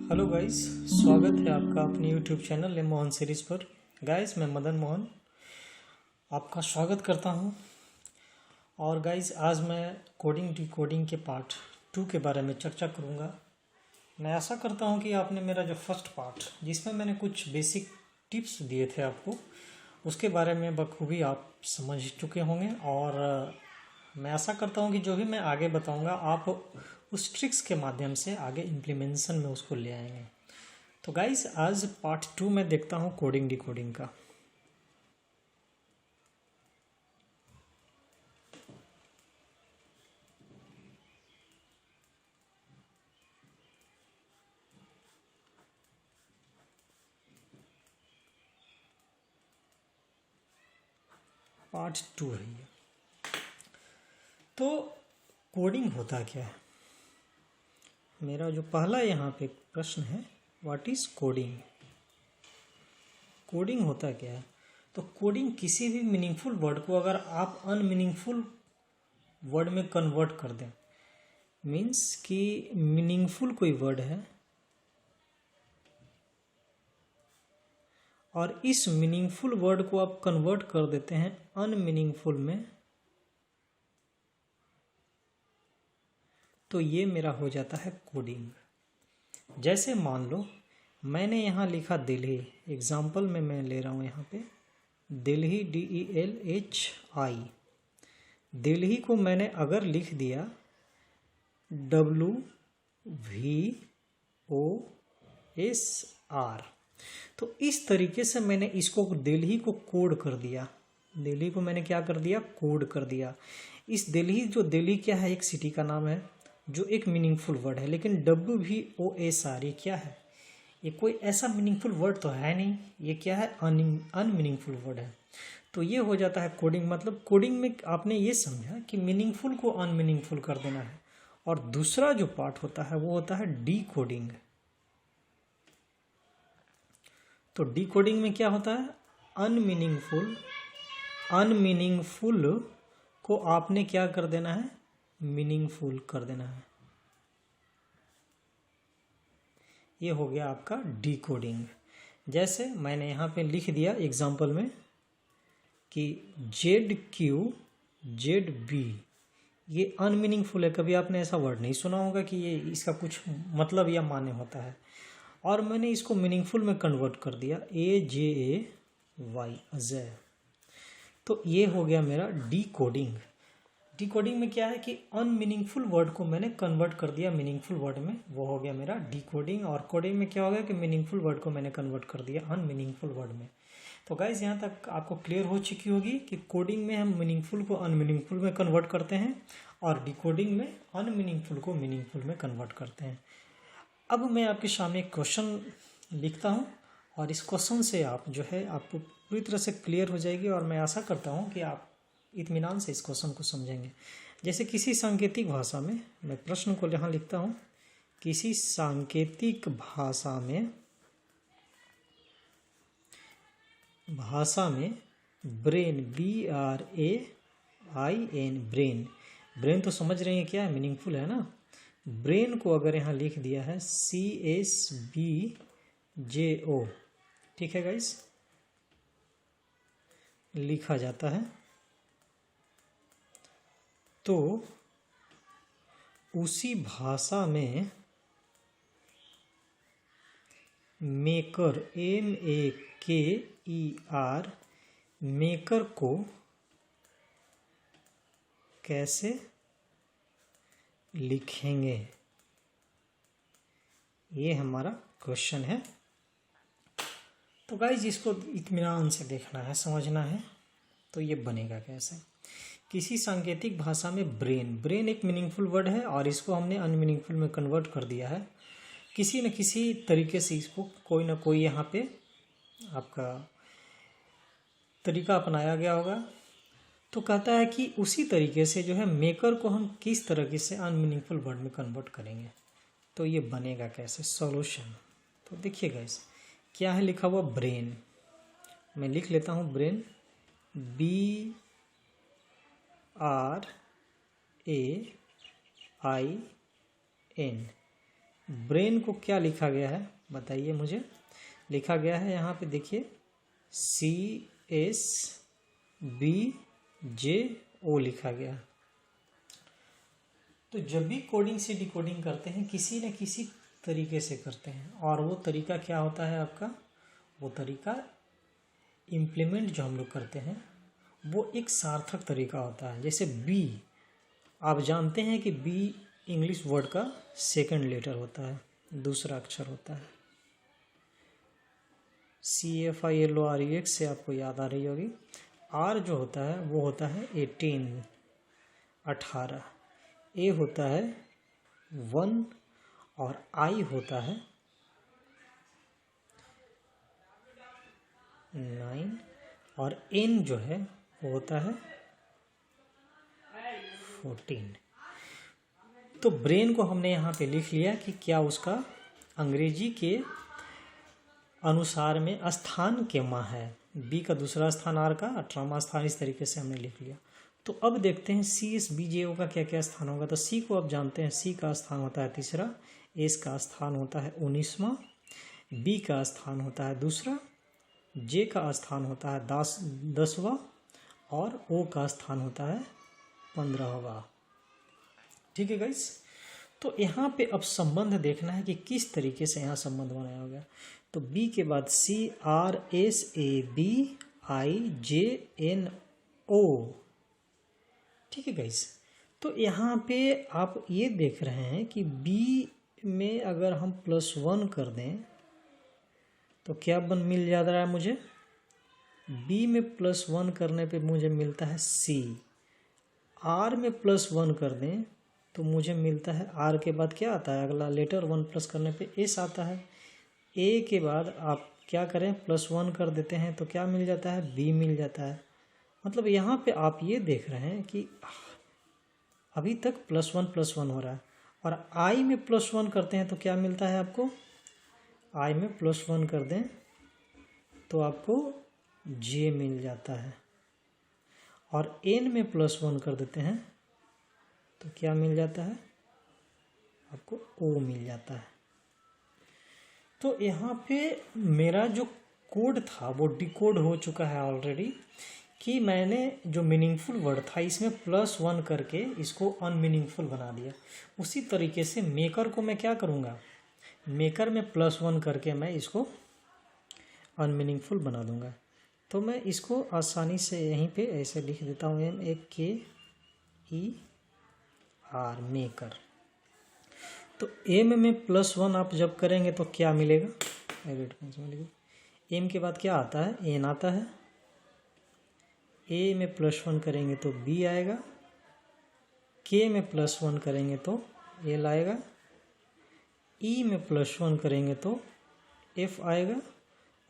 Hello guys, स्वागत है आपका अपने यूट्यूब चैनल ले मोहन सीरीज़ पर। गाइस, मैं मदन मोहन आपका स्वागत करता हूं। और गाइस, आज मैं कोडिंग डिकोडिंग के पार्ट 2 के बारे में चर्चा करूंगा। मैं आशा करता हूं कि आपने मेरा जो फर्स्ट पार्ट जिसमें मैंने कुछ बेसिक टिप्स दिए थे आपको, उसके बारे में बखूबी आप समझ चुके होंगे। और मैं आशा करता हूं कि जो भी मैं आगे बताऊंगा आप उस ट्रिक्स के माध्यम से आगे इम्प्लीमेंटेशन में उसको ले आएंगे। तो गाइस, आज पार्ट 2 में देखता हूं कोडिंग डिकोडिंग का। पार्ट 2 है ये। तो कोडिंग होता क्या है? मेरा जो पहला यहाँ पे प्रश्न है, व्हाट इज कोडिंग? कोडिंग होता क्या है? तो कोडिंग किसी भी मीनिंगफुल वर्ड को अगर आप अनमीनिंगफुल वर्ड में कन्वर्ट कर दें, मीन्स कि मीनिंगफुल कोई वर्ड है और इस मीनिंगफुल वर्ड को आप कन्वर्ट कर देते हैं अनमीनिंगफुल में, तो ये मेरा हो जाता है कोडिंग। जैसे मान लो मैंने यहाँ लिखा दिल्ली, एग्जाम्पल में मैं ले रहा हूँ यहाँ पे दिल्ली, DELHI। दिल्ली को मैंने अगर लिख दिया WVOSR, तो इस तरीके से मैंने इसको दिल्ली को कोड कर दिया। दिल्ली को मैंने क्या कर दिया? कोड कर दिया। इस दिल्ली, जो दिल्ली क्या है? एक सिटी का नाम है जो एक मीनिंगफुल वर्ड है। लेकिन WVOSR ये क्या है? ये कोई ऐसा मीनिंगफुल वर्ड तो है नहीं, ये क्या है? अनमीनिंगफुल वर्ड है। तो ये हो जाता है कोडिंग। मतलब कोडिंग में आपने ये समझा कि मीनिंगफुल को अनमीनिंगफुल कर देना है। और दूसरा जो पार्ट होता है वो होता है डी कोडिंग। तो डी कोडिंग में क्या होता है? अनमीनिंगफुल को आपने क्या कर देना है? मीनिंगफुल कर देना है। ये हो गया आपका डी कोडिंग। जैसे मैंने यहाँ पे लिख दिया एग्जाम्पल में कि ZQZB, ये अनमीनिंगफुल है। कभी आपने ऐसा वर्ड नहीं सुना होगा कि ये इसका कुछ मतलब या माने होता है। और मैंने इसको मीनिंगफुल में कन्वर्ट कर दिया AJAY, अजय। तो ये हो गया मेरा डी कोडिंग। डी कोडिंग में क्या है कि अनमीनिंगफुल वर्ड को मैंने कन्वर्ट कर दिया मीनिंगफुल वर्ड में, वो हो गया मेरा डी कोडिंग। और कोडिंग में क्या हो गया कि मीनिंगफुल वर्ड को मैंने कन्वर्ट कर दिया अनमीनिंगफुल वर्ड में। तो गाइज, यहाँ तक आपको क्लियर हो चुकी होगी कि कोडिंग में हम मीनिंगफुल को अनमीनिंगफुल में कन्वर्ट करते हैं और डिकोडिंग में अनमीनिंगफुल को मीनिंगफुल में कन्वर्ट करते हैं। अब मैं आपके सामने एक क्वेश्चन लिखता हूँ और इस क्वेश्चन से आप जो है आपको पूरी तरह से क्लियर हो जाएगी। और मैं आशा करता हूँ कि आप इत्मीनान से इस क्वेश्चन को समझेंगे। जैसे किसी सांकेतिक भाषा में, मैं प्रश्न को यहाँ लिखता हूँ, किसी सांकेतिक भाषा में ब्रेन, BRAIN, ब्रेन तो समझ रहे हैं क्या है? मीनिंगफुल है ना। ब्रेन को अगर यहाँ लिख दिया है CSBJO, ठीक है गाइस, लिखा जाता है, तो उसी भाषा में मेकर, MEKER, मेकर को कैसे लिखेंगे? ये हमारा क्वेश्चन है। तो गाइज, इसको इत्मीनान से देखना है, समझना है। तो ये बनेगा कैसे? किसी सांकेतिक भाषा में ब्रेन एक मीनिंगफुल वर्ड है और इसको हमने अनमीनिंगफुल में कन्वर्ट कर दिया है। किसी न किसी तरीके से इसको कोई ना कोई यहाँ पे आपका तरीका अपनाया गया होगा। तो कहता है कि उसी तरीके से जो है मेकर को हम किस तरीके से अनमीनिंगफुल वर्ड में कन्वर्ट करेंगे। तो ये बनेगा कैसे? सॉल्यूशन। तो देखिए गाइस, क्या है लिखा हुआ? ब्रेन। मैं लिख लेता हूँ ब्रेन, BRAIN, ब्रेन को क्या लिखा गया है बताइए मुझे। लिखा गया है यहाँ पे देखिए CSBJO लिखा गया है। तो जब भी कोडिंग से डिकोडिंग करते हैं किसी न किसी तरीके से करते हैं, और वो तरीका क्या होता है आपका, वो तरीका इम्प्लीमेंट जो हम लोग करते हैं वो एक सार्थक तरीका होता है। जैसे बी, आप जानते हैं कि बी इंग्लिश वर्ड का सेकंड लेटर होता है, दूसरा अक्षर होता है। CFILOREX से आपको याद आ रही होगी। आर जो होता है वो होता है 18 18, ए होता है 1 और आई होता है 9 और एन जो है वो होता है 14। तो ब्रेन को हमने यहाँ पे लिख लिया कि क्या उसका अंग्रेजी के अनुसार में स्थान केमा है। बी का दूसरा स्थान, आर का 18वां स्थान, इस तरीके से हमने लिख लिया। तो अब देखते हैं CSBJO का क्या क्या स्थान होगा। तो सी को आप जानते हैं, सी का स्थान होता है तीसरा, एस का स्थान होता है 19वां, बी का स्थान होता है दूसरा, जे का स्थान होता है 10वां और ओ का स्थान होता है 15वां। ठीक है गाइस। तो यहाँ पे अब संबंध देखना है कि किस तरीके से यहाँ संबंध बनाया गया। तो बी के बाद CRSABIJNO। ठीक है गाइस। तो यहाँ पे आप ये देख रहे हैं कि बी में अगर हम +1 कर दें तो क्या मिल जा रहा है मुझे, बी में +1 करने पे मुझे मिलता है सी। आर में +1 कर दें तो मुझे मिलता है, आर के बाद क्या आता है अगला लेटर, 1+ करने पे एस आता है। ए के बाद आप क्या करें, +1 कर देते हैं तो क्या मिल जाता है, बी मिल जाता है। मतलब यहाँ पे आप ये देख रहे हैं कि अभी तक +1 हो रहा है। और आई में +1 करते हैं तो क्या मिलता है आपको, आई में +1 कर दें तो आपको जे मिल जाता है। और एन में +1 कर देते हैं तो क्या मिल जाता है आपको, ओ मिल जाता है। तो यहाँ पे मेरा जो कोड था वो डिकोड हो चुका है ऑलरेडी, कि मैंने जो मीनिंगफुल वर्ड था इसमें +1 करके इसको अनमीनिंगफुल बना दिया। उसी तरीके से मेकर को मैं क्या करूँगा, मेकर में +1 करके मैं इसको अनमीनिंगफुल बना दूंगा। तो मैं इसको आसानी से यहीं पे ऐसे लिख देता हूँ, MEKER, मेकर। तो एम में +1 आप जब करेंगे तो क्या मिलेगा, एम के बाद क्या आता है, एन आता है। ए में +1 करेंगे तो बी आएगा, के में +1 करेंगे तो एल आएगा, ई में +1 करेंगे तो एफ आएगा,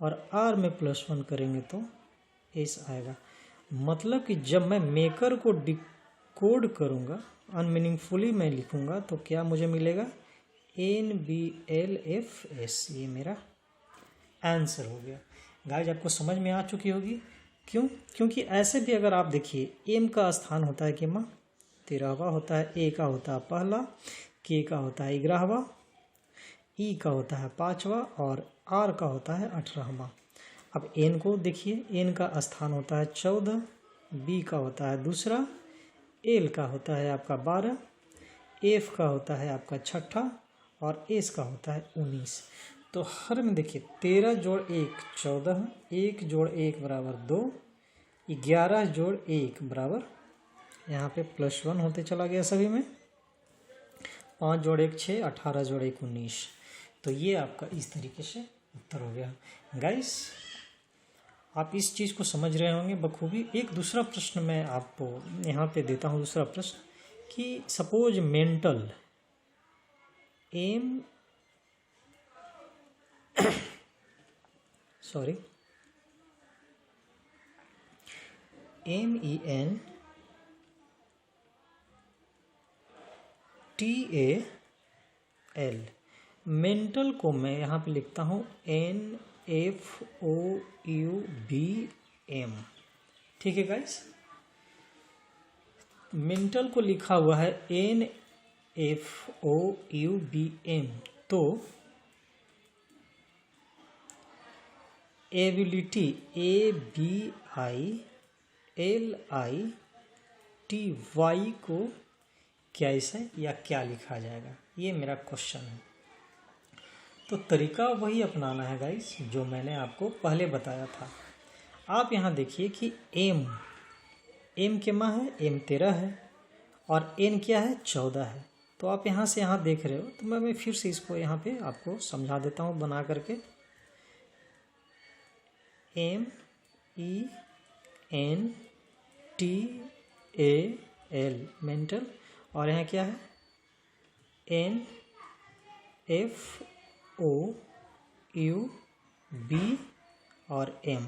और आर में +1 करेंगे तो एस आएगा। मतलब कि जब मैं मेकर को डिकोड करूँगा, अनमीनिंगफुली मैं लिखूँगा तो क्या मुझे मिलेगा, NBLFS। ये मेरा आंसर हो गया। गाइस आपको समझ में आ चुकी होगी। क्यों, क्योंकि ऐसे भी अगर आप देखिए, एम का स्थान होता है कि 13वां होता है, ए का होता है पहला, के का होता है 11वां, ई का होता है 5वां और आर का होता है 18वां। अब एन को देखिए, एन का स्थान होता है 14, बी का होता है दूसरा, एल का होता है आपका 12, एफ का होता है आपका 6ठा और एस का होता है 19। तो हर में देखिए 13 जोड़ 1 14, 1 जोड़ 1 बराबर 2, 11 जोड़ 1 बराबर, यहाँ पे +1 होते चला गया सभी में, 5 जोड़ 1 6, 18 जोड़ 1 19। तो ये आपका इस तरीके से उत्तर हो गया। गाइस आप इस चीज़ को समझ रहे होंगे बखूबी। एक दूसरा प्रश्न मैं आपको यहाँ पे देता हूँ, दूसरा प्रश्न, कि suppose mental M MENTAL mental को मैं यहाँ पे लिखता हूँ NFOUBM। ठीक है गाइस, मेंटल को लिखा हुआ है NFOUBM। तो एबिलिटी ABILITY को कैसे या क्या लिखा जाएगा, ये मेरा क्वेश्चन है। तो तरीका वही अपनाना है गाइस जो मैंने आपको पहले बताया था। आप यहाँ देखिए कि एम के माँ है, एम 13 है और एन क्या है 14 है। तो आप यहाँ से यहाँ देख रहे हो, तो मैं फिर से इसको यहाँ पे आपको समझा देता हूँ बना करके। MENTAL मेंटल, और यहाँ क्या है NFOUB और M।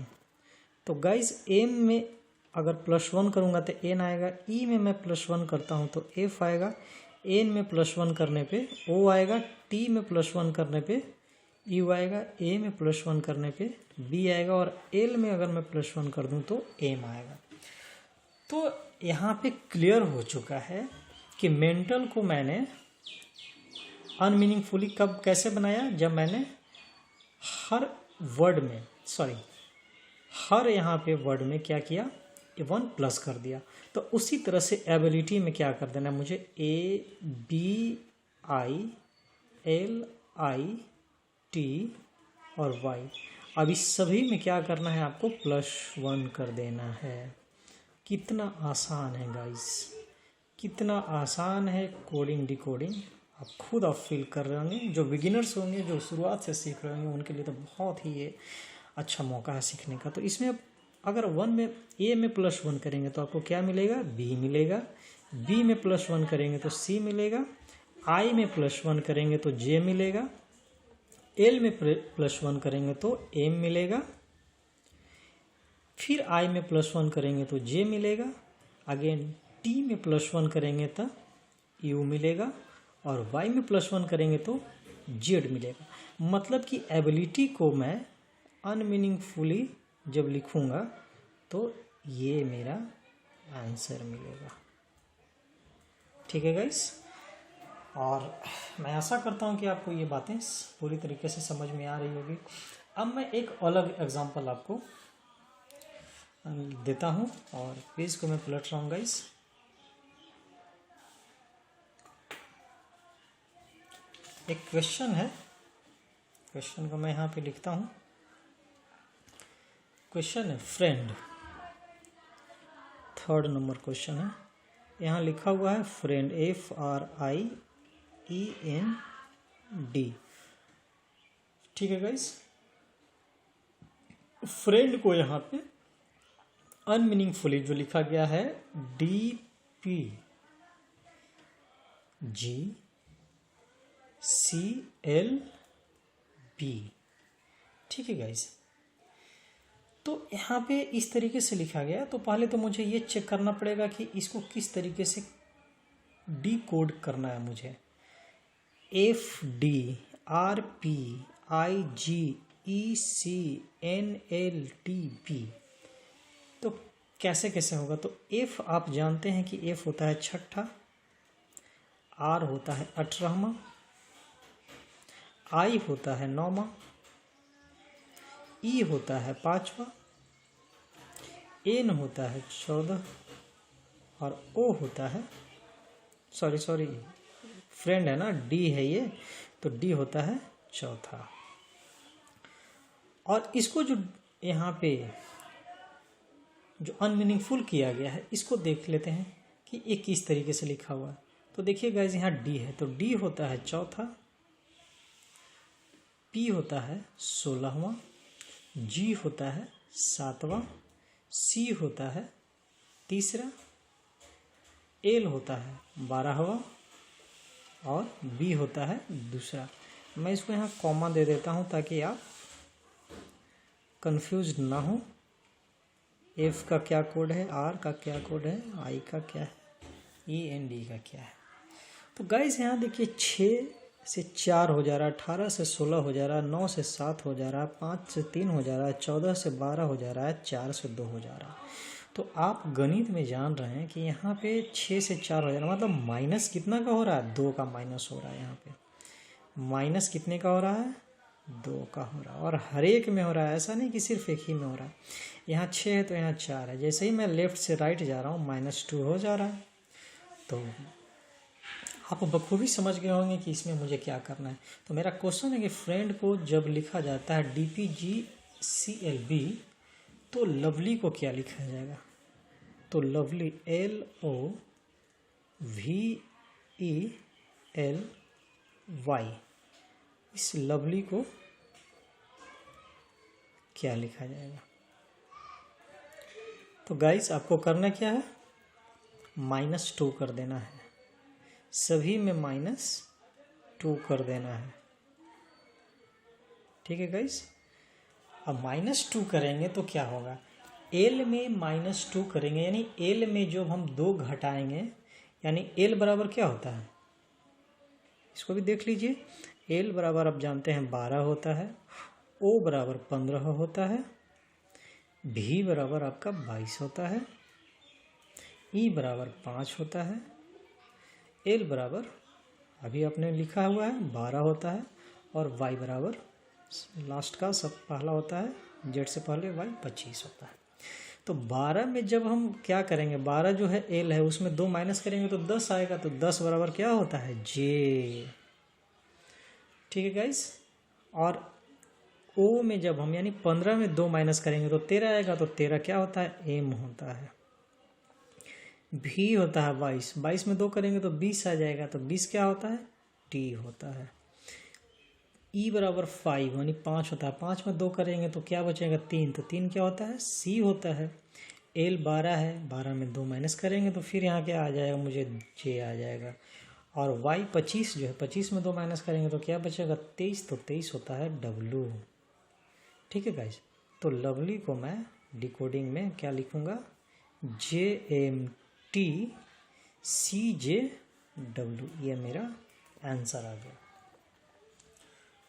तो गाइज M में अगर +1 करूँगा तो N आएगा, E में मैं +1 करता हूँ तो F आएगा, N में +1 करने पे O आएगा, T में +1 करने पे U आएगा, A में +1 करने पे B आएगा और L में अगर मैं +1 कर दूँ तो M आएगा। तो यहाँ पे क्लियर हो चुका है कि मेंटल को मैंने अनमीनिंगफुली कब कैसे बनाया, जब मैंने हर यहाँ पे वर्ड में क्या किया 1 प्लस कर दिया। तो उसी तरह से एबिलिटी में क्या कर देना मुझे ABILIT और Y। अब इस सभी में क्या करना है आपको +1 कर देना है। कितना आसान है गाइस, कितना आसान है कोडिंग डिकोडिंग। आप खुद फील कर रहे होंगे, जो बिगिनर्स होंगे जो शुरुआत से सीख रहे होंगे उनके लिए तो बहुत ही ये अच्छा मौका है सीखने का। तो इसमें अगर A में +1 करेंगे तो आपको क्या मिलेगा B मिलेगा, B में +1 करेंगे तो C मिलेगा, I में +1 करेंगे तो J मिलेगा, L में +1 करेंगे तो M मिलेगा, फिर I में +1 करेंगे तो J मिलेगा, अगेन T में +1 करेंगे तो U मिलेगा और Y में +1 करेंगे तो Z मिलेगा। मतलब कि एबिलिटी को मैं अनमीनिंगफुली जब लिखूंगा तो ये मेरा आंसर मिलेगा। ठीक है गाइस, और मैं आशा करता हूँ कि आपको ये बातें पूरी तरीके से समझ में आ रही होगी। अब मैं एक अलग एग्जांपल आपको देता हूँ और पेज को मैं पलट रहा हूँ गाइस। एक क्वेश्चन है, क्वेश्चन को मैं यहाँ पे लिखता हूँ। क्वेश्चन है फ्रेंड, 3rd नंबर क्वेश्चन है। यहाँ लिखा हुआ है फ्रेंड FRIEND। ठीक है गाइस, फ्रेंड को यहाँ पे अनमीनिंगफुली जो लिखा गया है DPGCLB। ठीक है गाइस, तो यहाँ पे इस तरीके से लिखा गया। तो पहले तो मुझे ये चेक करना पड़ेगा कि इसको किस तरीके से डिकोड करना है मुझे। FDRPIGECNLTP, तो कैसे कैसे होगा। तो F आप जानते हैं कि F होता है 6ठा, R होता है 18वां, I होता है 9वां, E होता है 5वां, N होता है 14 और O होता है सॉरी फ्रेंड है ना, D है ये, तो D होता है 4था। और इसको जो यहाँ पे जो अनमीनिंगफुल किया गया है इसको देख लेते हैं कि ये किस तरीके से लिखा हुआ है। तो देखिए गाइज यहाँ D है, तो D होता है 4था, P होता है 16वां, G होता है 7वां, C होता है 3रा, L होता है 12वां और B होता है 2रा। मैं इसको यहाँ कॉमा दे देता हूँ ताकि आप कंफ्यूज ना हो। F का क्या कोड है, R का क्या कोड है, I का क्या है, E एंड D का क्या है। तो गाइस यहाँ देखिए 6 से 4 हो जा रहा है, 18 से 16 हो जा रहा है, 9 से 7 हो जा रहा है, 5 से 3 हो जा रहा है, 14 से 12 हो जा रहा है, 4 से 2 हो जा रहा है। तो आप गणित में जान रहे हैं कि यहाँ पे 6 से 4 हो जा रहा है, मतलब माइनस कितना का हो रहा है, 2 का माइनस हो रहा है यहाँ पे। माइनस कितने का हो रहा है, 2 का हो रहा है, और हर एक में हो रहा है, ऐसा नहीं कि सिर्फ एक ही में हो रहा है। यहाँ 6 है तो यहाँ 4 है, जैसे ही मैं लेफ्ट से राइट जा रहा हूँ -2 हो जा रहा है। तो आप बखूबी समझ गए होंगे कि इसमें मुझे क्या करना है। तो मेरा क्वेश्चन है कि फ्रेंड को जब लिखा जाता है DPGCLB तो लवली को क्या लिखा जाएगा, तो लवली LOVELY, इस लवली को क्या लिखा जाएगा। तो गाइस आपको करना क्या है, -2 कर देना है, सभी में -2 कर देना है, ठीक है गाइस। अब -2 करेंगे तो क्या होगा, L में -2 करेंगे यानी L में जो हम 2 घटाएंगे, यानी L बराबर क्या होता है, इसको भी देख लीजिए। L बराबर आप जानते हैं 12 होता है, O बराबर 15 होता है, V बराबर आपका 22 होता है, E बराबर 5 होता है, L बराबर अभी आपने लिखा हुआ है 12 होता है, और Y बराबर लास्ट का सब पहला होता है, Z से पहले Y 25 होता है। तो 12 में जब हम क्या करेंगे, 12 जो है L है उसमें 2 माइनस करेंगे तो 10 आएगा, तो 10 बराबर क्या होता है, J, ठीक है गाइस। और O में जब हम यानी 15 में 2 माइनस करेंगे तो 13 आएगा, तो 13 क्या होता है, M होता है। V होता है 22, 22 में 2 करेंगे तो 20 आ जाएगा, तो 20 क्या होता है, T होता है। E बराबर 5 यानी 5 होता है, 5 में 2 करेंगे तो क्या बचेगा, 3, तो 3 क्या होता है, C होता है। L 12 है, 12 में 2 माइनस करेंगे तो फिर यहाँ क्या आ जाएगा, मुझे J आ जाएगा। और Y 25 जो है, 25 में 2 माइनस करेंगे तो क्या बचेगा, 23, तो 23 होता है W, ठीक है गाइस। तो लवली को मैं डिकोडिंग में क्या लिखूँगा, JMTCJW, ये मेरा आंसर आ गया।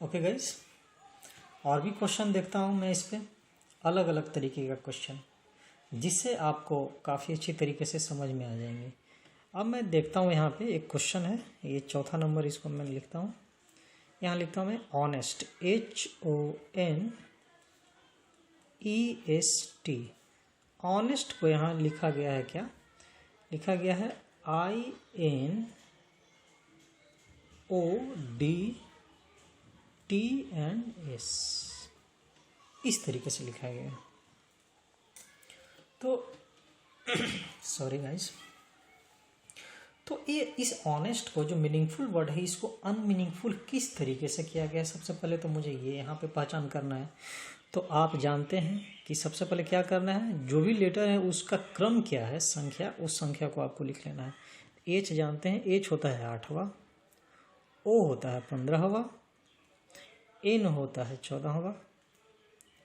ओके गाइस, और भी क्वेश्चन देखता हूँ मैं इस पर, अलग अलग तरीके का क्वेश्चन, जिससे आपको काफ़ी अच्छी तरीके से समझ में आ जाएंगे। अब मैं देखता हूँ यहाँ पे एक क्वेश्चन है, ये चौथा नंबर, इसको मैं लिखता हूँ, यहाँ लिखता हूँ मैं ऑनेस्ट, HONEST, ऑनेस्ट को यहाँ लिखा गया है, क्या लिखा गया है, INODTNS, इस तरीके से लिखा गया है। तो सॉरी गाइस, तो ये इस ऑनेस्ट को जो मीनिंगफुल वर्ड है, इसको अनमीनिंगफुल किस तरीके से किया गया है, सबसे पहले तो मुझे ये यहाँ पे पहचान करना है। तो आप जानते हैं कि सबसे पहले क्या करना है, जो भी लेटर है उसका क्रम क्या है, संख्या, उस संख्या को आपको लिख लेना है। H जानते हैं, H होता है 8वां, O होता है 15वां, N होता है 14वां,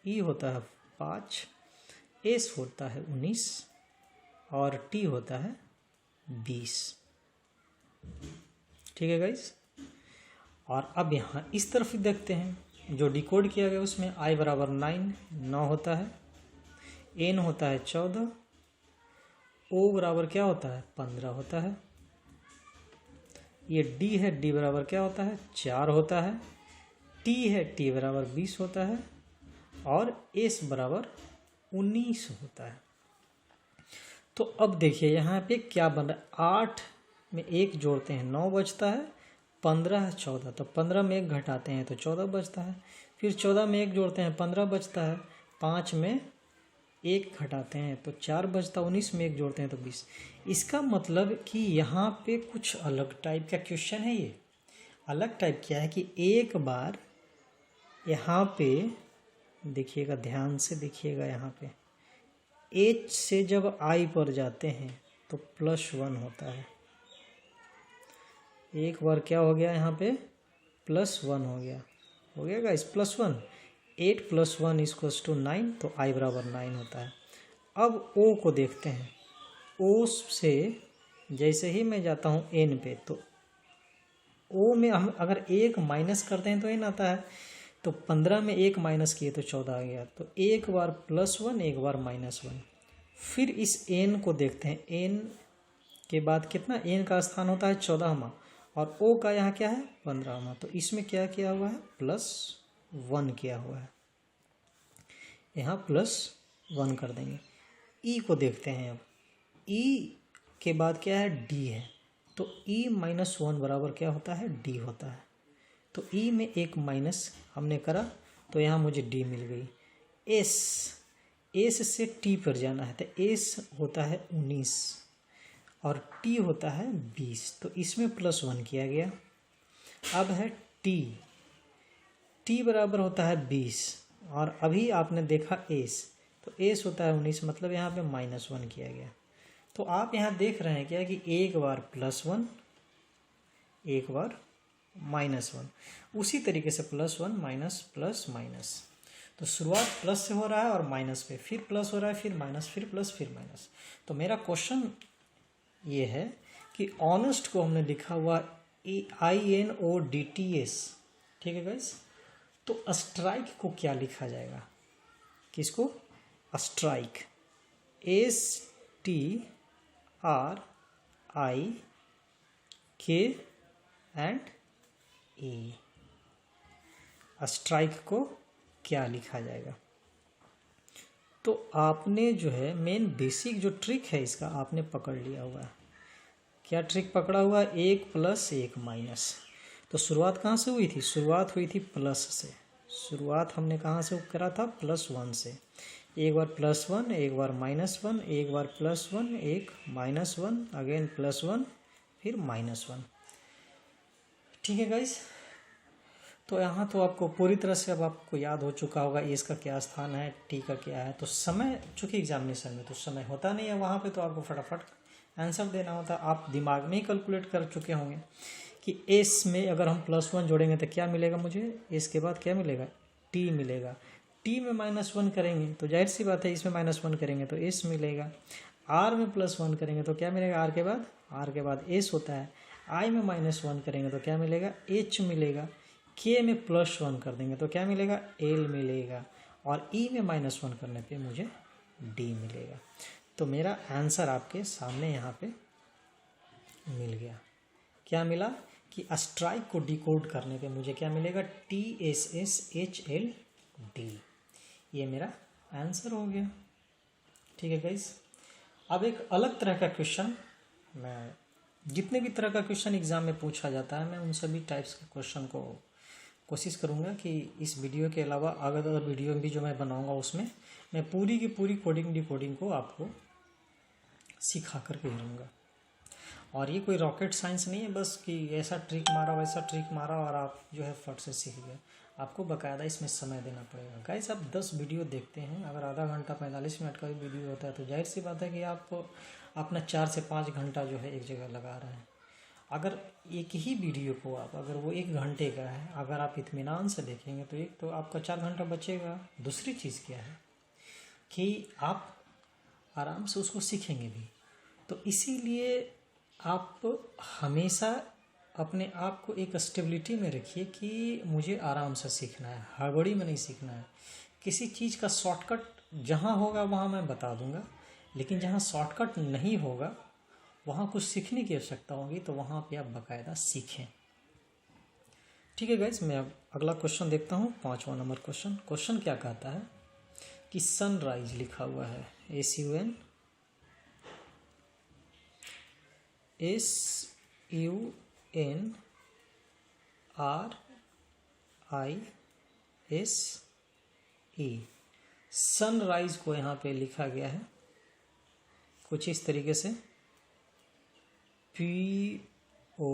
E होता है 5, S होता है 19 और T होता है 20, ठीक है गाइस। और अब यहाँ इस तरफ देखते हैं, जो डिकोड किया गया उसमें I बराबर 9 होता है, N होता है 14, O बराबर क्या होता है, 15 होता है, ये D है, D बराबर क्या होता है, 4 होता है, T है, T बराबर 20 होता है, और S बराबर 19 होता है। तो अब देखिए यहाँ पे क्या बन रहा है, 8 में 1 जोड़ते हैं 9 बचता है, 15 14, तो 15 में 1 घटाते हैं तो 14 बचता है, फिर 14 में 1 जोड़ते हैं 15 बचता है, 5 में 1 घटाते हैं तो 4 बचता, 19 में 1 जोड़ते हैं तो 20। इसका मतलब कि यहाँ पे कुछ अलग टाइप का क्वेश्चन है। ये अलग टाइप क्या है कि एक बार यहाँ पे देखिएगा, ध्यान से देखिएगा, यहाँ पे H से जब I पर जाते हैं तो +1 होता है, एक बार क्या हो गया यहाँ पे +1 हो गया गाइस, +1, 8 + 1 = 9, तो I बराबर 9 होता है। अब O को देखते हैं, O से जैसे ही मैं जाता हूँ N पे, तो O में हम अगर 1 माइनस करते हैं तो N आता है, तो 15 में 1 माइनस किए तो 14 आ गया, तो एक बार +1 एक बार -1। फिर इस N को देखते हैं, N के बाद कितना, N का स्थान होता है 14वां, और ओ का यहाँ क्या है 15वां, तो इसमें क्या किया हुआ है +1 किया हुआ है, यहाँ +1 कर देंगे। ई को देखते हैं अब, ई के बाद क्या है डी है, तो ई -1 बराबर क्या होता है डी होता है। तो ई में एक माइनस हमने करा तो यहाँ मुझे डी मिल गई। एस से टी पर जाना है, तो एस होता है 19 और टी होता है 20, तो इसमें +1 किया गया। अब है टी बराबर होता है 20 और अभी आपने देखा एस, तो एस होता है 19, मतलब यहाँ पे -1 किया गया। तो आप यहाँ देख रहे हैं क्या कि एक बार +1 एक बार -1, उसी तरीके से +1 माइनस प्लस माइनस, तो शुरुआत प्लस से हो रहा है और माइनस पे, फिर प्लस हो रहा है, फिर माइनस, फिर प्लस, फिर माइनस। तो मेरा क्वेश्चन ये है कि ऑनेस्ट को हमने लिखा हुआ INODTS, ठीक है गाइस। तो स्ट्राइक को क्या लिखा जाएगा, किसको स्ट्राइक, STRIKE, स्ट्राइक को क्या लिखा जाएगा। तो आपने जो है मेन बेसिक जो ट्रिक है इसका आपने पकड़ लिया हुआ है। क्या ट्रिक पकड़ा हुआ है, 1 + 1 माइनस। तो शुरुआत कहाँ से हुई थी, शुरुआत हुई थी प्लस से, शुरुआत हमने कहाँ से करा था +1 से। एक बार +1, एक बार -1, एक बार +1, एक -1, अगेन +1, फिर -1, ठीक है गाइस। तो यहाँ तो आपको पूरी तरह से अब आपको याद हो चुका होगा एस का क्या स्थान है, टी का क्या है। तो समय, चूँकि एग्जामिनेशन में तो समय होता नहीं है वहाँ पे, तो आपको फटाफट आंसर देना होता है। आप दिमाग में ही कैलकुलेट कर चुके होंगे कि एस में अगर हम +1 जोड़ेंगे तो क्या मिलेगा मुझे, एस के बाद क्या मिलेगा टी मिलेगा, टी में -1 करेंगे तो जाहिर सी बात है इसमें -1 करेंगे तो एस मिलेगा, आर में +1 करेंगे तो क्या मिलेगा, आर के बाद एस होता है, आई में -1 करेंगे तो क्या मिलेगा एच मिलेगा, के में +1 कर देंगे तो क्या मिलेगा एल मिलेगा, और ई में -1 करने पे मुझे डी मिलेगा। तो मेरा आंसर आपके सामने यहाँ पे मिल गया। क्या मिला कि स्ट्राइक को डिकोड करने पे मुझे क्या मिलेगा TSSHLD, ये मेरा आंसर हो गया। ठीक है गाइस। अब एक अलग तरह का क्वेश्चन, मैं जितने भी तरह का क्वेश्चन एग्जाम में पूछा जाता है मैं उन सभी टाइप्स के क्वेश्चन को कोशिश करूंगा कि इस वीडियो के अलावा अगर वीडियो भी जो मैं बनाऊंगा उसमें मैं पूरी की पूरी कोडिंग डिकोडिंग को आपको सिखा करके दूंगा। और ये कोई रॉकेट साइंस नहीं है बस कि ऐसा ट्रिक मारा वैसा ट्रिक मारा और आप जो है फट से सीख गए। आपको बाकायदा इसमें समय देना पड़ेगा। गाइस आप 10 वीडियो देखते हैं, अगर आधा घंटा 45 मिनट का भी वीडियो होता है तो जाहिर सी बात है कि आप अपना 4 से 5 घंटा जो है एक जगह लगा रहे हैं। अगर एक ही वीडियो को आप, अगर वो 1 घंटे का है, अगर आप इत्मीनान से देखेंगे तो एक तो आपका 4 घंटा बचेगा। दूसरी चीज़ क्या है कि आप आराम से उसको सीखेंगे भी। तो इसीलिए आप हमेशा अपने आप को एक स्टेबिलिटी में रखिए कि मुझे आराम से सीखना है, हड़बड़ी में नहीं सीखना है। किसी चीज़ का शॉर्टकट जहाँ होगा वहाँ मैं बता दूंगा, लेकिन जहाँ शॉर्टकट नहीं होगा वहाँ कुछ सीखने की आवश्यकता होगी तो वहाँ पे आप बाकायदा सीखें। ठीक है गाइस, मैं अब अगला क्वेश्चन देखता हूँ। 5वां नंबर क्वेश्चन। क्वेश्चन क्या कहता है कि सनराइज लिखा हुआ है, SUNRISE। सनराइज को यहाँ पे लिखा गया है कुछ इस तरीके से, PO,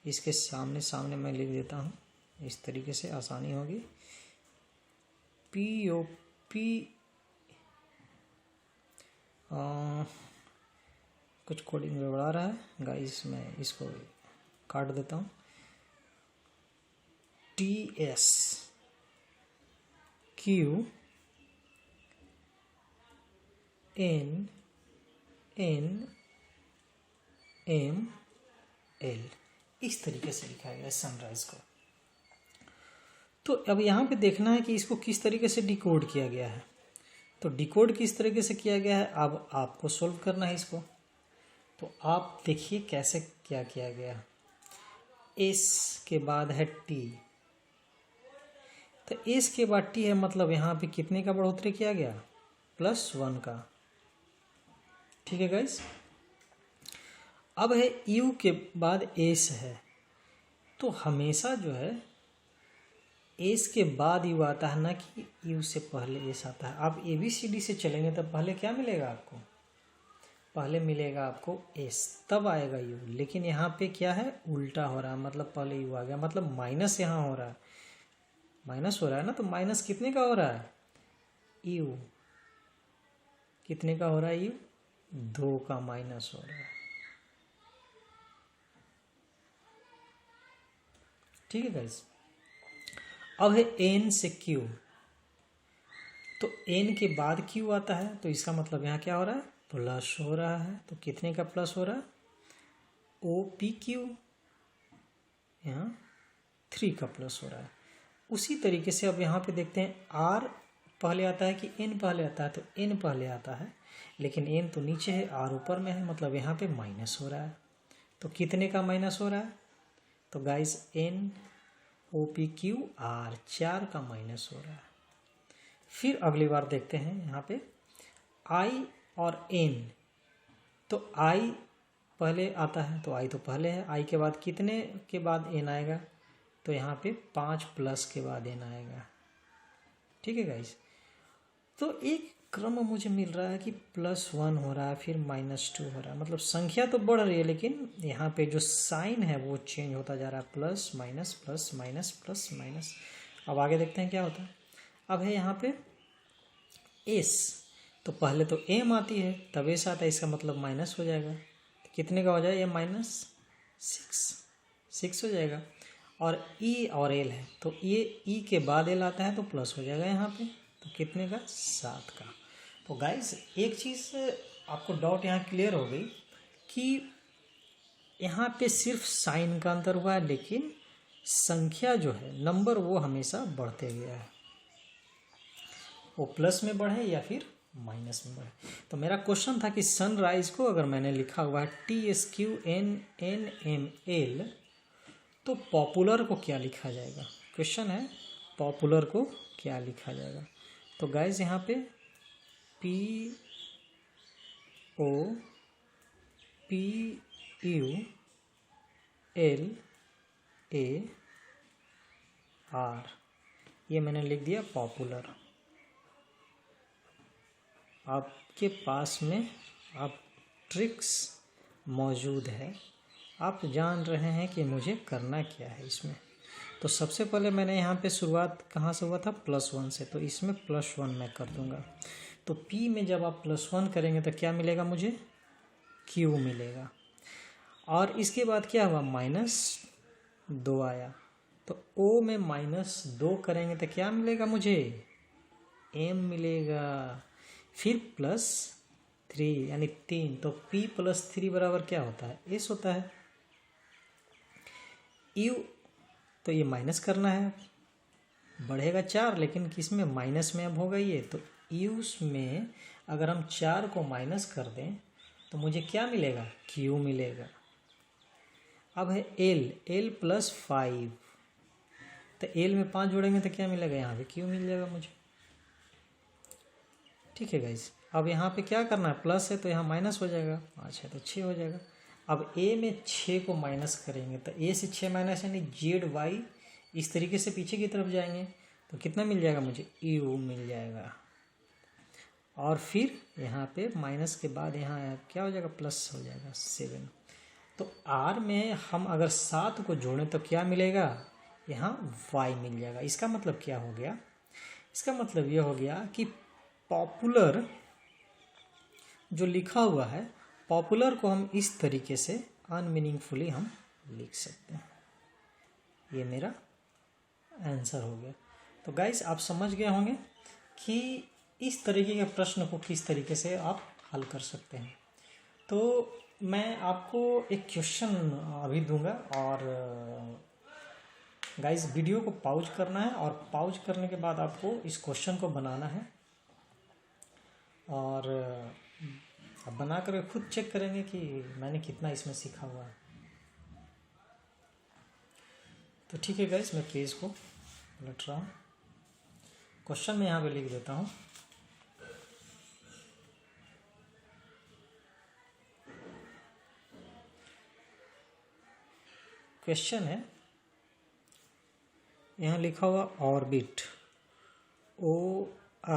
इसके सामने मैं लिख देता हूँ, इस तरीके से आसानी होगी। POP, कुछ कोडिंग गड़बड़ा रहा है गाइस, मैं इसको काट देता हूँ। TSQNNL, इस तरीके से लिखा गया है सनराइज को। तो अब यहाँ पे देखना है कि इसको किस तरीके से डिकोड किया गया है। तो डिकोड किस तरीके से किया गया है अब आपको सोल्व करना है इसको। तो आप देखिए कैसे क्या किया गया। एस के बाद है टी, तो एस के बाद टी है, मतलब यहाँ पे कितने का बढ़ोतरी किया गया, +1 का। ठीक है गाइस। अब है यू के बाद एस है, तो हमेशा जो है एस के बाद यू आता है, ना कि यू से पहले एस आता है। आप ABCD से चलेंगे तब पहले क्या मिलेगा आपको, पहले मिलेगा आपको एस, तब आएगा यू। लेकिन यहाँ पे क्या है, उल्टा हो रहा है, मतलब पहले यू आ गया, मतलब माइनस यहाँ हो रहा है, माइनस हो रहा है ना, तो माइनस कितने का हो रहा है, यू कितने का हो रहा है, यू 2 का माइनस हो रहा है। ठीक है गाइस। अब है एन से क्यू, तो एन के बाद क्यू आता है, तो इसका मतलब यहाँ क्या हो रहा है, प्लस हो रहा है। तो कितने का प्लस हो रहा है, OPQ, यहाँ 3 का प्लस हो रहा है। उसी तरीके से अब यहाँ पे देखते हैं आर पहले आता है कि एन पहले आता है, तो एन पहले आता है, लेकिन एन तो नीचे है, आर ऊपर में है, मतलब यहाँ पे माइनस हो रहा है। तो कितने का माइनस हो रहा है, तो गाइस NOPQ R 4 का माइनस हो रहा है। फिर अगली बार देखते हैं यहाँ पे I और N, तो I पहले आता है, तो I तो पहले है, I के बाद कितने के बाद N आएगा, तो यहाँ पे 5 प्लस के बाद N आएगा। ठीक है गाइस। तो एक क्रम मुझे मिल रहा है कि +1 हो रहा है, फिर -2 हो रहा है, मतलब संख्या तो बढ़ रही है, लेकिन यहाँ पे जो साइन है वो चेंज होता जा रहा है, plus minus plus minus plus minus. अब आगे देखते हैं क्या होता है। अब है यहाँ पे एस, तो पहले तो एम आती है तब एस आता है, इसका मतलब माइनस हो जाएगा, तो कितने का हो जाएगा, ये -6 हो जाएगा। और ई और एल है, तो ये ई के बाद एल आता है, तो प्लस हो जाएगा यहाँ पे, तो कितने का, 7 का। तो गाइस एक चीज़ आपको डाउट यहाँ क्लियर हो गई कि यहाँ पे सिर्फ साइन का अंतर हुआ है, लेकिन संख्या जो है, नंबर, वो हमेशा बढ़ते गया है, वो प्लस में बढ़े या फिर माइनस में बढ़े। तो मेरा क्वेश्चन था कि सनराइज को अगर मैंने लिखा हुआ है TSQNNML, तो पॉपुलर को क्या लिखा जाएगा, क्वेश्चन है पॉपुलर को क्या लिखा जाएगा। तो गाइज यहाँ पे POPULAR, ये मैंने लिख दिया पॉपुलर। आपके पास में आप ट्रिक्स मौजूद है, आप जान रहे हैं कि मुझे करना क्या है इसमें। तो सबसे पहले मैंने यहाँ पे शुरुआत कहाँ से हुआ था, +1 से, तो इसमें +1 मैं कर दूँगा। तो P में जब आप +1 करेंगे तो क्या मिलेगा मुझे, Q मिलेगा। और इसके बाद क्या हुआ, -2 आया, तो O में -2 करेंगे तो क्या मिलेगा मुझे, M मिलेगा। फिर +3 यानी 3, तो P + 3 बराबर क्या होता है, S होता है। U, तो ये माइनस करना है, बढ़ेगा 4, लेकिन किस में, माइनस में अब होगा ये, तो यूस में अगर हम 4 को माइनस कर दें तो मुझे क्या मिलेगा, Q मिलेगा। अब है L +5, तो L में 5 जोड़ेंगे तो क्या मिलेगा, यहाँ पे Q मिल जाएगा मुझे। ठीक है गाइस। अब यहाँ पे क्या करना है, प्लस है तो यहाँ माइनस हो जाएगा, 5 है तो 6 हो जाएगा। अब A में 6 को माइनस करेंगे तो A से 6 माइनस, यानी ZY इस तरीके से पीछे की तरफ जाएंगे तो कितना मिल जाएगा मुझे, U मिल जाएगा। और फिर यहाँ पे माइनस के बाद यहाँ क्या हो जाएगा, प्लस हो जाएगा 7। तो R में हम अगर 7 को जोड़ें तो क्या मिलेगा, यहाँ Y मिल जाएगा। इसका मतलब क्या हो गया, इसका मतलब ये हो गया कि पॉपुलर जो लिखा हुआ है, पॉपुलर को हम इस तरीके से अनमीनिंगफुली हम लिख सकते हैं। ये मेरा आंसर हो गया। तो गाइस आप समझ गए होंगे कि इस तरीके के प्रश्न को किस तरीके से आप हल कर सकते हैं। तो मैं आपको एक क्वेश्चन अभी दूंगा, और गाइस वीडियो को पॉज करना है, और पॉज करने के बाद आपको इस क्वेश्चन को बनाना है। और अब बना कर खुद चेक करेंगे कि मैंने कितना इसमें सीखा हुआ है। तो ठीक है गाइस, मैं पेज को पलट रहा हूँ। क्वेश्चन मैं यहाँ पे लिख देता हूँ। क्वेश्चन है, यहाँ लिखा हुआ ऑर्बिट, ORBIT।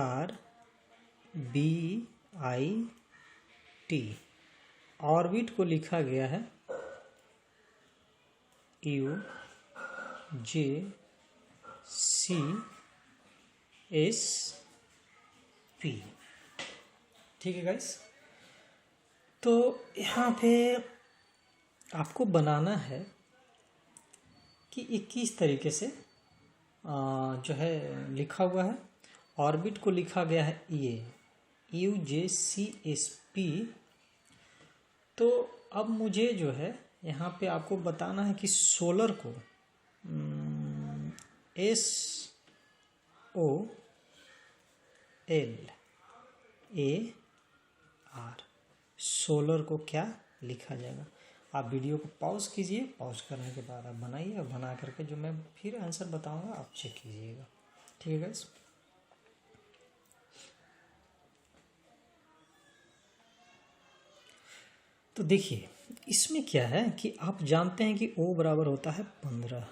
ऑर्बिट को लिखा गया है UJCSP। ठीक है गाइस, तो यहाँ पे आपको बनाना है कि 21 तरीके से जो है लिखा हुआ है। ऑर्बिट को लिखा गया है ये UJCSP। तो अब मुझे जो है यहाँ पे आपको बताना है कि सोलर को SOLAR, सोलर को क्या लिखा जाएगा। आप वीडियो को पॉज कीजिए, पॉज करने के बाद आप बनाइए, और बना करके जो मैं फिर आंसर बताऊंगा आप चेक कीजिएगा। ठीक है गाइस। तो देखिए इसमें क्या है कि आप जानते हैं कि O बराबर होता है 15,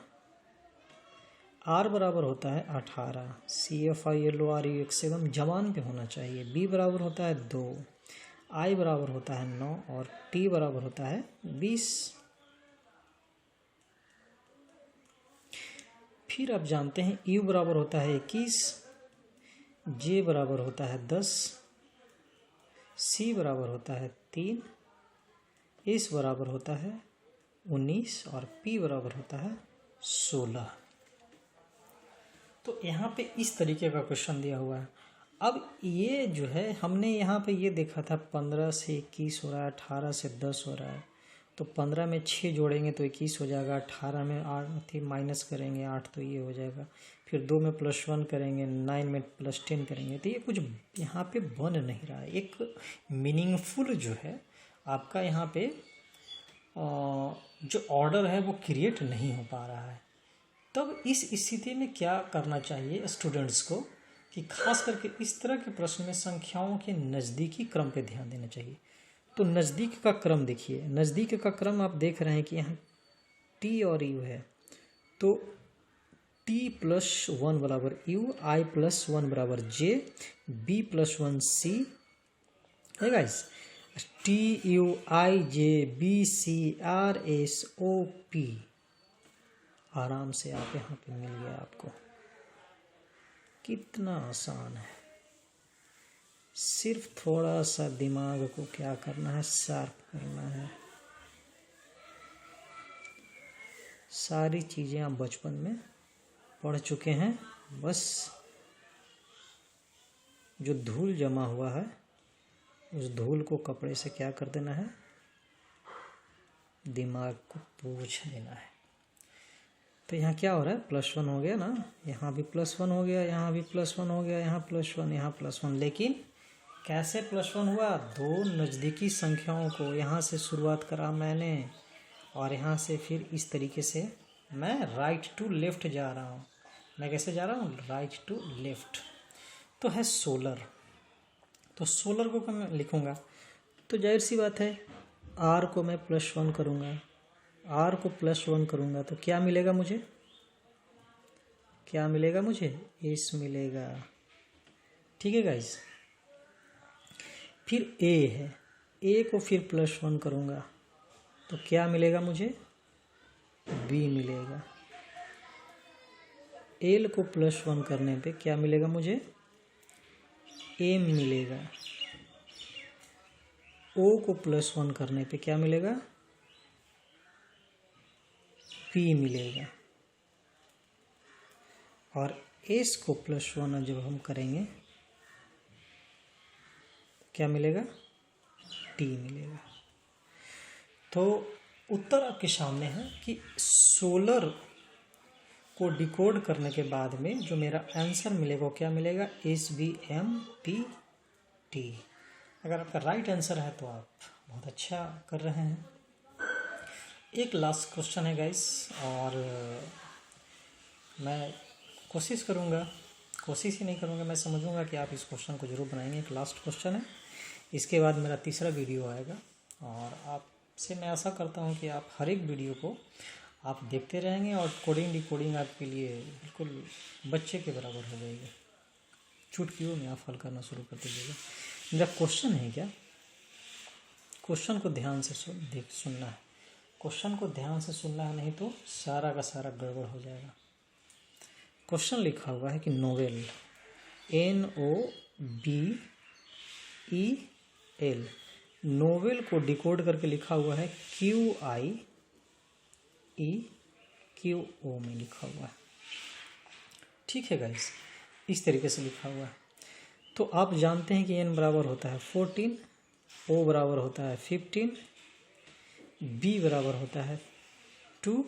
R बराबर होता है 18, CFILOREX एकदम जबान पे होना चाहिए, B बराबर होता है 2, I बराबर होता है 9 और T बराबर होता है 20। फिर आप जानते हैं U बराबर होता है 21, J बराबर होता है 10, C बराबर होता है 3, S बराबर होता है 19 और P बराबर होता है 16। तो यहाँ पे इस तरीके का क्वेश्चन दिया हुआ है। अब ये जो है हमने यहाँ पे ये देखा था 15 से 21 हो रहा है, 18 से 10 हो रहा है। तो 15 में 6 जोड़ेंगे तो 21 हो जाएगा, 18 में 8 माइनस करेंगे 8 तो ये हो जाएगा, फिर 2 में +1 करेंगे, 9 में +10 करेंगे। तो ये कुछ यहाँ पे बन नहीं रहा है, एक मीनिंगफुल जो है आपका यहाँ पे जो ऑर्डर है वो क्रिएट नहीं हो पा रहा है। तब इस स्थिति में क्या करना चाहिए स्टूडेंट्स को कि खास करके इस तरह के प्रश्न में संख्याओं के नज़दीकी क्रम पे ध्यान देना चाहिए। तो नज़दीक का क्रम देखिए, नज़दीक का क्रम आप देख रहे हैं कि यहाँ T और U है, तो T+1 बराबर U, I+1 बराबर J, B+1 C है गाइस, TUIJBCRSOP। आराम से आप यहाँ पे मिल गया आपको। कितना आसान है, सिर्फ थोड़ा सा दिमाग को क्या करना है, शार्प करना है। सारी चीज़ें आप बचपन में पढ़ चुके हैं, बस जो धूल जमा हुआ है उस धूल को कपड़े से क्या कर देना है, दिमाग को पोंछ देना है। तो यहाँ क्या हो रहा है, +1 हो गया ना, यहाँ भी +1 हो गया, यहाँ भी +1 हो गया, यहाँ +1, यहाँ +1। लेकिन कैसे +1 हुआ, दो नज़दीकी संख्याओं को यहाँ से शुरुआत करा मैंने और यहाँ से फिर इस तरीके से मैं राइट टू लेफ़्ट जा रहा हूँ। मैं कैसे जा रहा हूँ, राइट टू लेफ़्ट। तो है सोलर, तो सोलर को मैं लिखूँगा तो जाहिर सी बात है R को मैं +1 करूँगा, R को +1 करूँगा तो क्या मिलेगा मुझे, क्या मिलेगा मुझे, S मिलेगा। ठीक है गाइस। फिर A है, A को फिर +1 करूँगा तो क्या मिलेगा मुझे, B मिलेगा। L को +1 करने पे क्या मिलेगा मुझे, M मिलेगा। O को +1 करने पे क्या मिलेगा, P मिलेगा। और S को +1 जब हम करेंगे क्या मिलेगा, T मिलेगा। तो उत्तर आपके सामने है कि सोलर को डिकोड करने के बाद में जो मेरा आंसर मिलेगा वो क्या मिलेगा, SBMPT। अगर आपका राइट आंसर है तो आप बहुत अच्छा कर रहे हैं। एक लास्ट क्वेश्चन है गाइस, और मैं कोशिश ही नहीं करूँगा, मैं समझूंगा कि आप इस क्वेश्चन को ज़रूर बनाएंगे। एक लास्ट क्वेश्चन है, इसके बाद मेरा तीसरा वीडियो आएगा, और आपसे मैं आशा करता हूँ कि आप हर एक वीडियो को आप देखते रहेंगे और कोडिंग डिकोडिंग आपके लिए बिल्कुल बच्चे के बराबर हो जाएगी। चुटकियों में आप हल करना शुरू कर दीजिएगा। मेरा क्वेश्चन है क्या, क्वेश्चन को ध्यान से सुनना है, क्वेश्चन को ध्यान से सुनना है, नहीं तो सारा का सारा गड़बड़ हो जाएगा। क्वेश्चन लिखा हुआ है कि नोवेल, NOVEL, नोवेल को डिकोड करके लिखा हुआ है QIEQO में लिखा हुआ है। ठीक है गाइस, इस तरीके से लिखा हुआ है। तो आप जानते हैं कि n बराबर होता है 14, O बराबर होता है 15, B बराबर होता है 2,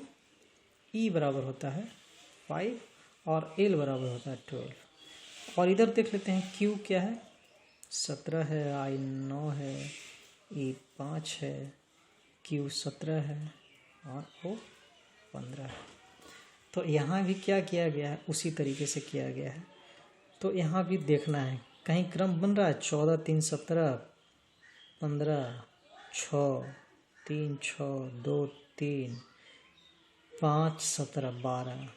E बराबर होता है 5 और L बराबर होता है 12। और इधर देख लेते हैं Q क्या है, 17 है, I 9 है, E 5 है, Q 17 है और O 15 है। तो यहाँ भी क्या किया गया है, उसी तरीके से किया गया है। तो यहाँ भी देखना है, कहीं क्रम बन रहा है 14 3 17 15 6 3 6 2 3 5 17 12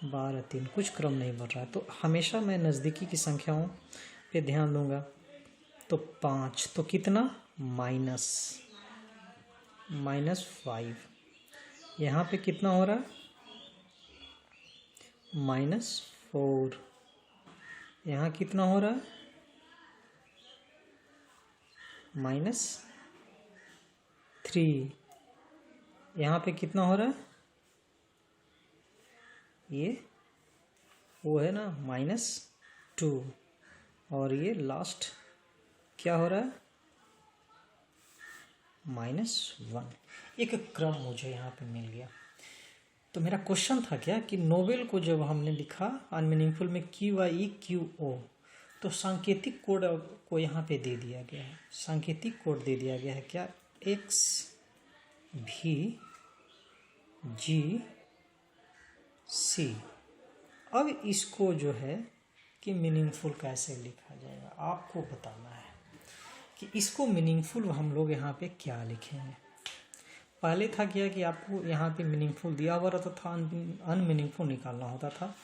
12 3, कुछ क्रम नहीं बन रहा है। तो हमेशा मैं नज़दीकी की संख्याओं पे ध्यान दूंगा। तो 5, तो कितना, -5, यहाँ पे कितना हो रहा है, -4, यहाँ कितना हो रहा है, -3, यहाँ पे कितना हो रहा है, ये वो है ना -2, और ये लास्ट क्या हो रहा है, -1। एक क्रम मुझे यहाँ पे मिल गया। तो मेरा क्वेश्चन था क्या कि नोवेल को जब हमने लिखा अनमीनिंगफुल में QIEQO, तो सांकेतिक कोड को यहाँ पे दे दिया गया है। सांकेतिक कोड दे दिया गया है क्या, XVGC। अब इसको जो है कि मीनिंगफुल कैसे लिखा जाएगा, आपको बताना है कि इसको मीनिंगफुल हम लोग यहाँ पे क्या लिखेंगे। पहले था क्या कि आपको यहाँ पे मीनिंगफुल दिया हुआ रहता था, अनमीनिंगफुल निकालना होता था।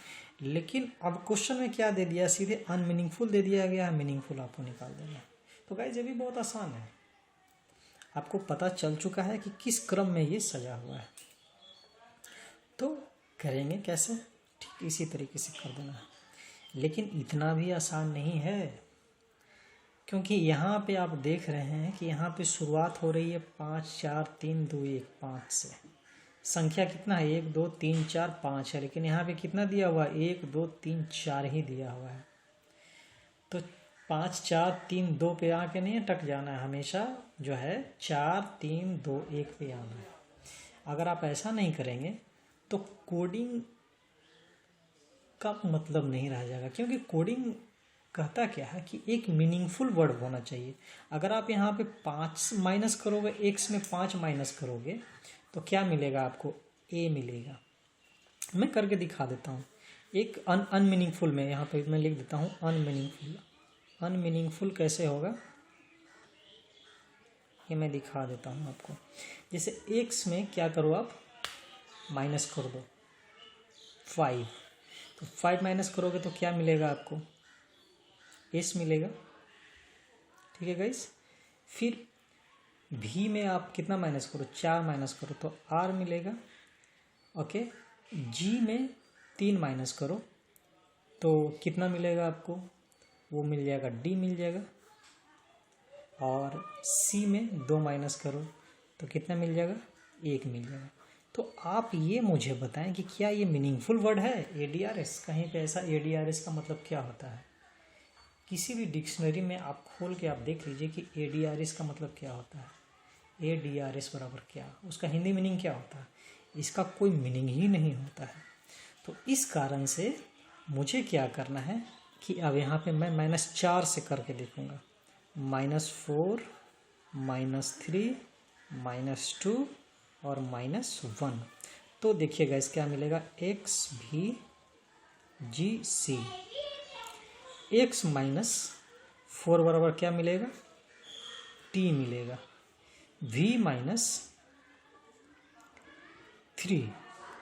लेकिन अब क्वेश्चन में क्या दे दिया, सीधे अनमीनिंगफुल दे दिया गया है, मीनिंगफुल आपको निकाल देना है। तो गाइस ये भी बहुत आसान है, आपको पता चल चुका है कि किस क्रम में ये सजा हुआ है। तो करेंगे कैसे, ठीक इसी तरीके से कर देना है। लेकिन इतना भी आसान नहीं है, क्योंकि यहाँ पे आप देख रहे हैं कि यहाँ पे शुरुआत हो रही है 5 4 3 2 1 5 से। संख्या कितना है, 1 2 3 4 5 है, लेकिन यहाँ पे कितना दिया हुआ है, 1 2 3 4 ही दिया हुआ है। तो 5 4 3 2 पे आके नहीं अटक जाना है, हमेशा जो है 4 3 2 1 पे आना है। अगर आप ऐसा नहीं करेंगे तो कोडिंग का मतलब नहीं रह जाएगा, क्योंकि कोडिंग कहता क्या है कि एक मीनिंगफुल वर्ड होना चाहिए। अगर आप यहाँ पे 5 माइनस करोगे, x में 5 माइनस करोगे तो क्या मिलेगा आपको, a मिलेगा। मैं करके दिखा देता हूँ। एक अनमीनिंगफुल में यहाँ पे मैं लिख देता हूँ अनमीनिंगफुल कैसे होगा ये मैं दिखा देता हूँ आपको। जैसे x में क्या करो आप, माइनस कर दो 5, तो 5 माइनस करोगे तो क्या मिलेगा आपको, s मिलेगा। ठीक है गाइस। फिर v में आप कितना माइनस करो, 4 माइनस करो तो r मिलेगा। ओके, g में 3 माइनस करो तो कितना मिलेगा आपको, वो मिल जाएगा d मिल जाएगा। और c में 2 माइनस करो तो कितना मिल जाएगा, 1 मिल जाएगा। तो आप ये मुझे बताएं कि क्या ये मीनिंगफुल वर्ड है ADRS, कहीं पे ऐसा ADRS का मतलब क्या होता है। किसी भी डिक्शनरी में आप खोल के आप देख लीजिए कि ADRS का मतलब क्या होता है, ADRS बराबर क्या, उसका हिंदी मीनिंग क्या होता है, इसका कोई मीनिंग ही नहीं होता है। तो इस कारण से मुझे क्या करना है कि अब यहाँ पे मैं -4 से करके देखूँगा। -4 -3 -2 और -1। तो देखिएगा इस क्या मिलेगा, एक्स भी जी सी। एक्स -4 बराबर क्या मिलेगा, टी मिलेगा। v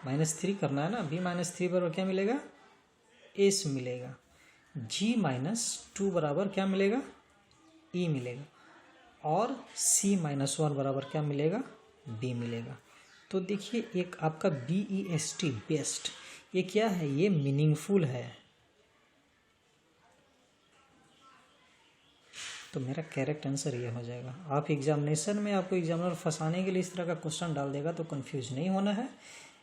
-3 करना है ना, v -3 बराबर क्या मिलेगा, एस मिलेगा। g -2 बराबर क्या मिलेगा, ई मिलेगा। और c -1 बराबर क्या मिलेगा, बी मिलेगा। तो देखिए एक आपका BEST बेस्ट, ये क्या है, ये मीनिंगफुल है। तो मेरा करेक्ट आंसर ये हो जाएगा। आप एग्जामिनेशन में, आपको एग्जामिनर फंसाने के लिए इस तरह का क्वेश्चन डाल देगा तो कंफ्यूज नहीं होना है।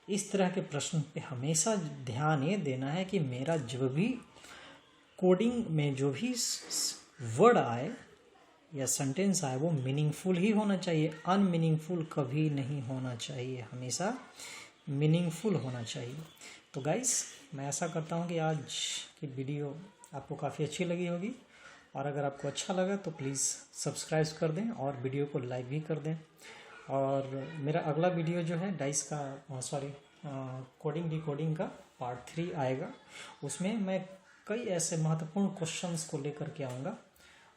इस तरह के प्रश्न पे हमेशा ध्यान ये देना है कि मेरा जो भी कोडिंग में जो भी वर्ड आए या सेंटेंस आए वो मीनिंगफुल ही होना चाहिए, अनमीनिंगफुल कभी नहीं होना चाहिए, हमेशा मीनिंगफुल होना चाहिए। तो गाइस मैं आशा करता हूँ कि आज की वीडियो आपको काफ़ी अच्छी लगी होगी, और अगर आपको अच्छा लगा तो प्लीज़ सब्सक्राइब कर दें और वीडियो को लाइक भी कर दें। और मेरा अगला वीडियो जो है डाइस का कोडिंग डिकोडिंग का पार्ट 3 आएगा। उसमें मैं कई ऐसे महत्वपूर्ण क्वेश्चंस को लेकर के आऊँगा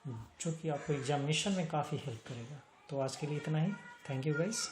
जो कि आपको एग्जामिनेशन में काफ़ी हेल्प करेगा। तो आज के लिए इतना ही। Thank you guys.